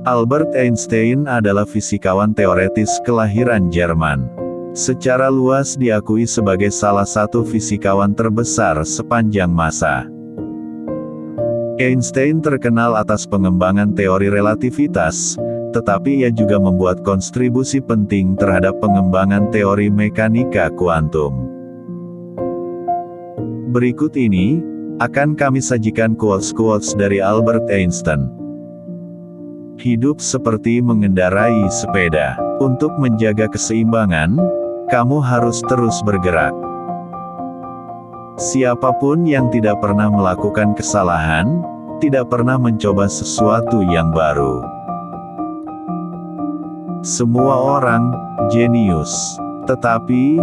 Albert Einstein adalah fisikawan teoretis kelahiran Jerman. Secara luas diakui sebagai salah satu fisikawan terbesar sepanjang masa. Einstein terkenal atas pengembangan teori relativitas, tetapi ia juga membuat kontribusi penting terhadap pengembangan teori mekanika kuantum. Berikut ini, akan kami sajikan quotes-quotes dari Albert Einstein. Hidup seperti mengendarai sepeda. Untuk menjaga keseimbangan, kamu harus terus bergerak. Siapapun yang tidak pernah melakukan kesalahan, tidak pernah mencoba sesuatu yang baru. Semua orang jenius. Tetapi,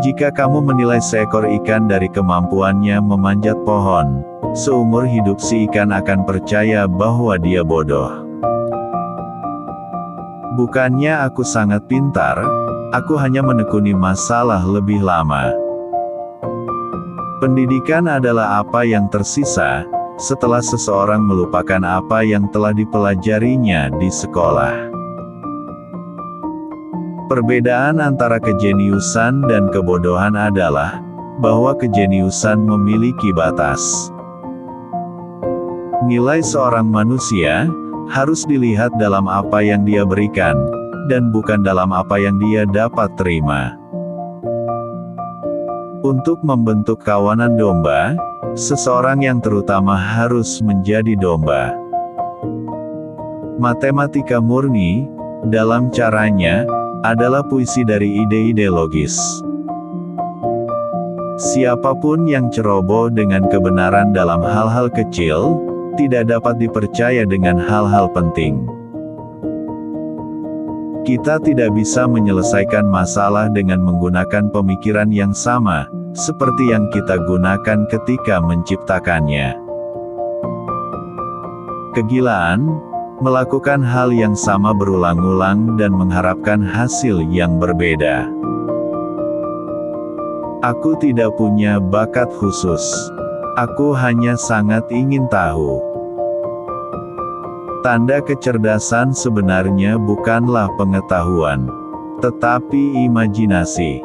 jika kamu menilai seekor ikan dari kemampuannya memanjat pohon, seumur hidup si ikan akan percaya bahwa dia bodoh. Bukannya aku sangat pintar, aku hanya menekuni masalah lebih lama. Pendidikan adalah apa yang tersisa, setelah seseorang melupakan apa yang telah dipelajarinya di sekolah. Perbedaan antara kejeniusan dan kebodohan adalah, bahwa kejeniusan memiliki batas. Nilai seorang manusia harus dilihat dalam apa yang dia berikan, dan bukan dalam apa yang dia dapat terima. Untuk membentuk kawanan domba, seseorang yang terutama harus menjadi domba. Matematika murni, dalam caranya, adalah puisi dari ide-ide logis. Siapapun yang ceroboh dengan kebenaran dalam hal-hal kecil, tidak dapat dipercaya dengan hal-hal penting. Kita tidak bisa menyelesaikan masalah dengan menggunakan pemikiran yang sama, seperti yang kita gunakan ketika menciptakannya. Kegilaan, melakukan hal yang sama berulang-ulang dan mengharapkan hasil yang berbeda. Aku tidak punya bakat khusus. Aku hanya sangat ingin tahu. Tanda kecerdasan sebenarnya bukanlah pengetahuan, tetapi imajinasi.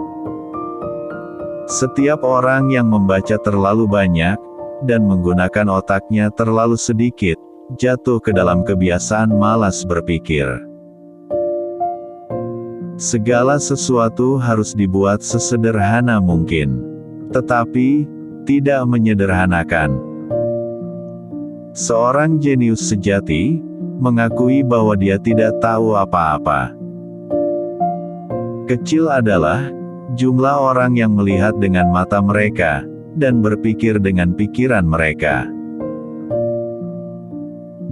Setiap orang yang membaca terlalu banyak, dan menggunakan otaknya terlalu sedikit, jatuh ke dalam kebiasaan malas berpikir. Segala sesuatu harus dibuat sesederhana mungkin, tetapi tidak menyederhanakan. Seorang jenius sejati mengakui bahwa dia tidak tahu apa-apa. Kecil adalah jumlah orang yang melihat dengan mata mereka dan berpikir dengan pikiran mereka.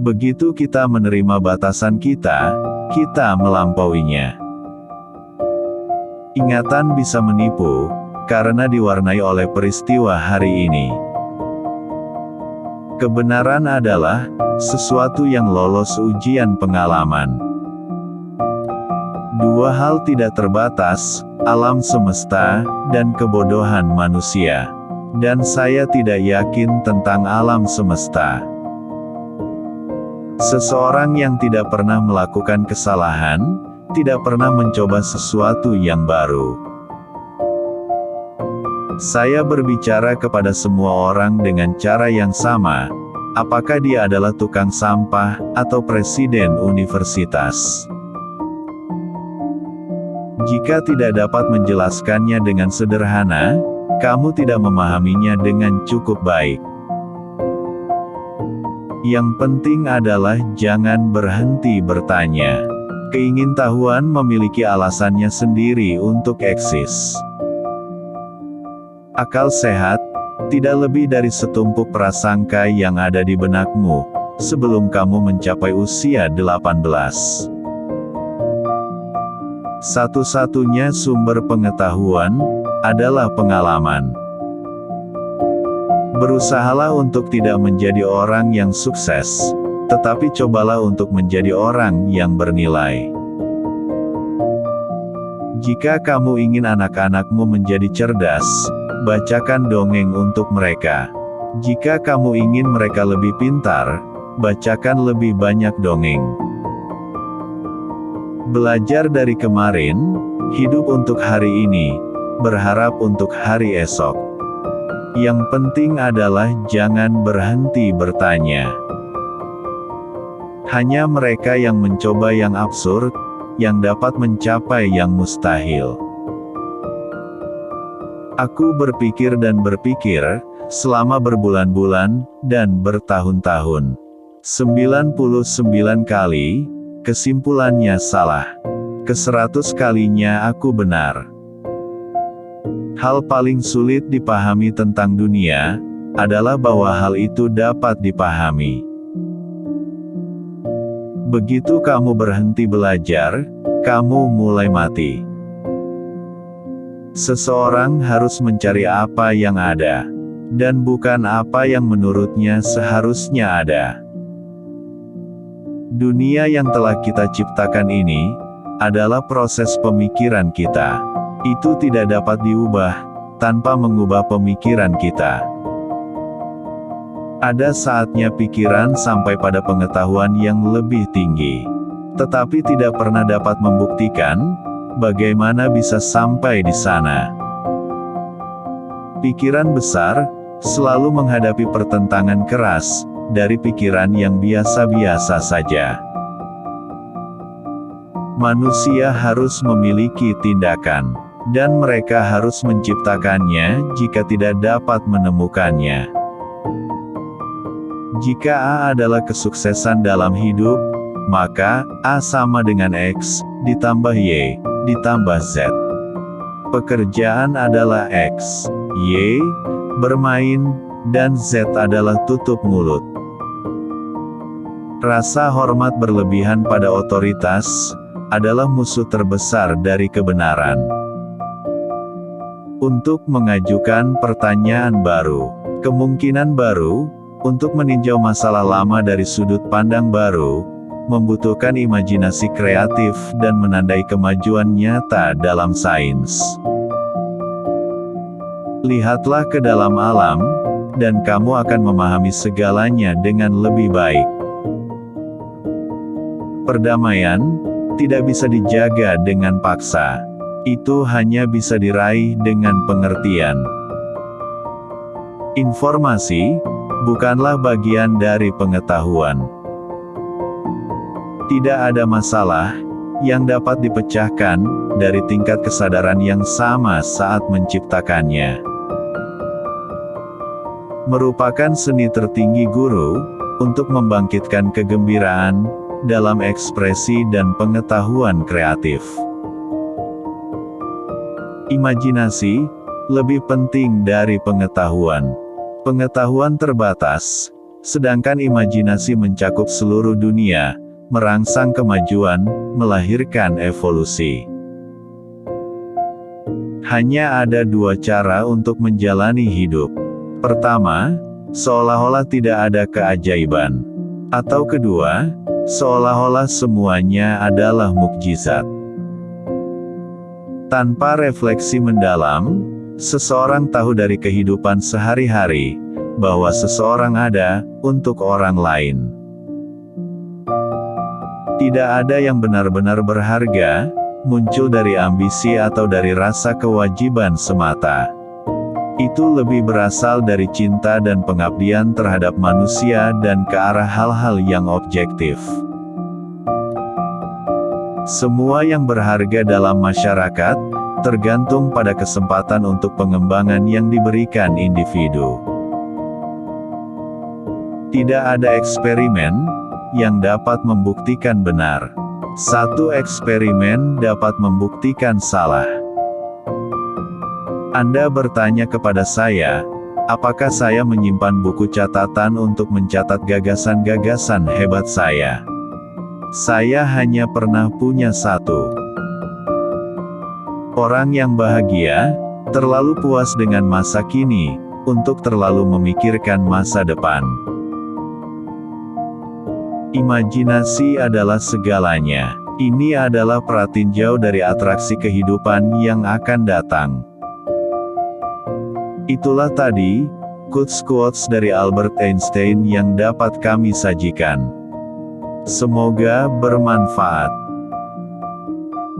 Begitu kita menerima batasan kita melampauinya. Ingatan bisa menipu, karena diwarnai oleh peristiwa hari ini. Kebenaran adalah sesuatu yang lolos ujian pengalaman. Dua hal tidak terbatas, alam semesta, dan kebodohan manusia. Dan saya tidak yakin tentang alam semesta. Seseorang yang tidak pernah melakukan kesalahan, tidak pernah mencoba sesuatu yang baru. Saya berbicara kepada semua orang dengan cara yang sama, apakah dia adalah tukang sampah, atau presiden universitas. Jika tidak dapat menjelaskannya dengan sederhana, kamu tidak memahaminya dengan cukup baik. Yang penting adalah jangan berhenti bertanya. Keingintahuan memiliki alasannya sendiri untuk eksis. Akal sehat, tidak lebih dari setumpuk prasangka yang ada di benakmu, sebelum kamu mencapai usia 18. Satu-satunya sumber pengetahuan, adalah pengalaman. Berusahalah untuk tidak menjadi orang yang sukses, tetapi cobalah untuk menjadi orang yang bernilai. Jika kamu ingin anak-anakmu menjadi cerdas, bacakan dongeng untuk mereka. Jika kamu ingin mereka lebih pintar, bacakan lebih banyak dongeng. Belajar dari kemarin, hidup untuk hari ini, berharap untuk hari esok. Yang penting adalah jangan berhenti bertanya. Hanya mereka yang mencoba yang absurd, yang dapat mencapai yang mustahil. Aku berpikir dan berpikir, selama berbulan-bulan, dan bertahun-tahun. 99 kali, kesimpulannya salah. Ke-100 kalinya aku benar. Hal paling sulit dipahami tentang dunia, adalah bahwa hal itu dapat dipahami. Begitu kamu berhenti belajar, kamu mulai mati. Seseorang harus mencari apa yang ada, dan bukan apa yang menurutnya seharusnya ada. Dunia yang telah kita ciptakan ini, adalah proses pemikiran kita. Itu tidak dapat diubah, tanpa mengubah pemikiran kita. Ada saatnya pikiran sampai pada pengetahuan yang lebih tinggi. Tetapi tidak pernah dapat membuktikan, bagaimana bisa sampai di sana. Pikiran besar, selalu menghadapi pertentangan keras, dari pikiran yang biasa-biasa saja. Manusia harus memiliki tindakan, dan mereka harus menciptakannya jika tidak dapat menemukannya. Jika A adalah kesuksesan dalam hidup, maka A sama dengan X, ditambah Y, ditambah Z. Pekerjaan adalah X, Y, bermain, dan Z adalah tutup mulut. Rasa hormat berlebihan pada otoritas, adalah musuh terbesar dari kebenaran. Untuk mengajukan pertanyaan baru, kemungkinan baru, untuk meninjau masalah lama dari sudut pandang baru, membutuhkan imajinasi kreatif dan menandai kemajuan nyata dalam sains. Lihatlah ke dalam alam, dan kamu akan memahami segalanya dengan lebih baik. Perdamaian tidak bisa dijaga dengan paksa. Itu hanya bisa diraih dengan pengertian. Informasi bukanlah bagian dari pengetahuan. Tidak ada masalah yang dapat dipecahkan dari tingkat kesadaran yang sama saat menciptakannya. Merupakan seni tertinggi guru untuk membangkitkan kegembiraan dalam ekspresi dan pengetahuan kreatif. Imajinasi lebih penting dari pengetahuan. Pengetahuan terbatas, sedangkan imajinasi mencakup seluruh dunia, merangsang kemajuan, melahirkan evolusi. Hanya ada dua cara untuk menjalani hidup. Pertama, seolah-olah tidak ada keajaiban. Atau kedua, seolah-olah semuanya adalah mukjizat. Tanpa refleksi mendalam, seseorang tahu dari kehidupan sehari-hari, bahwa seseorang ada untuk orang lain. Tidak ada yang benar-benar berharga, muncul dari ambisi atau dari rasa kewajiban semata. Itu lebih berasal dari cinta dan pengabdian terhadap manusia dan ke arah hal-hal yang objektif. Semua yang berharga dalam masyarakat, tergantung pada kesempatan untuk pengembangan yang diberikan individu. Tidak ada eksperimen yang dapat membuktikan benar. Satu eksperimen dapat membuktikan salah. Anda bertanya kepada saya, apakah saya menyimpan buku catatan untuk mencatat gagasan-gagasan hebat saya? Saya hanya pernah punya satu. Orang yang bahagia, terlalu puas dengan masa kini, untuk terlalu memikirkan masa depan. Imajinasi adalah segalanya. Ini adalah pratinjau dari atraksi kehidupan yang akan datang. Itulah tadi, quotes-quotes dari Albert Einstein yang dapat kami sajikan. Semoga bermanfaat.